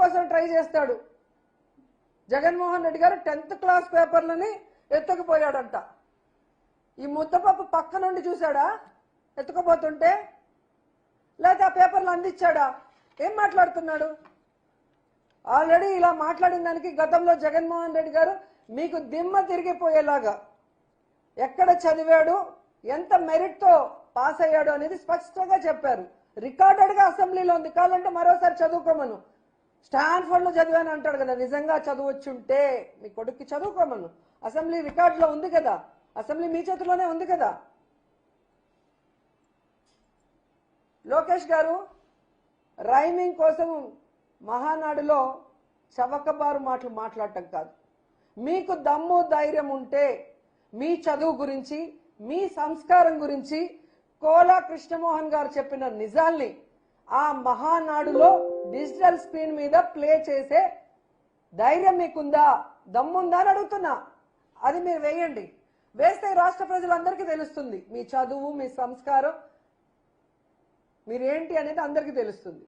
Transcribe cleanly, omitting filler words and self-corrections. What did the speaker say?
కోసం ట్రై చేస్తాడు. జగన్మోహన్ రెడ్డి గారు 10th క్లాస్ పేపర్లని ఎత్తుకుపోయాడంట. ఈ ముద్దపప్పు పక్క నుండి చూశాడా ఎత్తుకుపోతుంటే, లేదా ఆ పేపర్లు అందించాడా? ఏం మాట్లాడుతున్నాడు? ఆల్రెడీ ఇలా మాట్లాడిన దానికి గతంలో జగన్మోహన్ రెడ్డి గారు మీకు దిమ్మ తిరిగిపోయేలాగా ఎక్కడ చదివాడు, ఎంత మెరిట్తో పాస్ అయ్యాడు అనేది స్పష్టంగా చెప్పారు. రికార్డెడ్గా అసెంబ్లీలో ఉంది. కావాలంటే మరోసారి చదువుకోమను. స్టాన్ఫర్డ్లో చదివాను అంటాడు కదా, నిజంగా చదువొచ్చుంటే మీ కొడుక్కి చదువుకోమను. అసెంబ్లీ రికార్డులో ఉంది కదా, అసెంబ్లీ మీ చేతిలోనే ఉంది కదా. లోకేష్ గారు రైమింగ్ కోసం మహానాడులో చవకబారు మాటలు మాట్లాడటం కాదు. మీకు దమ్ము ధైర్యం ఉంటే మీ చదువు గురించి, మీ సంస్కారం గురించి కోలా కృష్ణమోహన్ గారు చెప్పిన నిజాల్ని ఆ మహానాడులో డిజిటల్ స్క్రీన్ మీద ప్లే చేసే ధైర్యం మీకుందా, దమ్ముందా అని అడుగుతున్నా. అది మీరు వేయండి. వేస్తే రాష్ట్ర ప్రజలందరికీ తెలుస్తుంది మీ చదువు, మీ సంస్కారం మీరేంటి అనేది అందరికీ తెలుస్తుంది.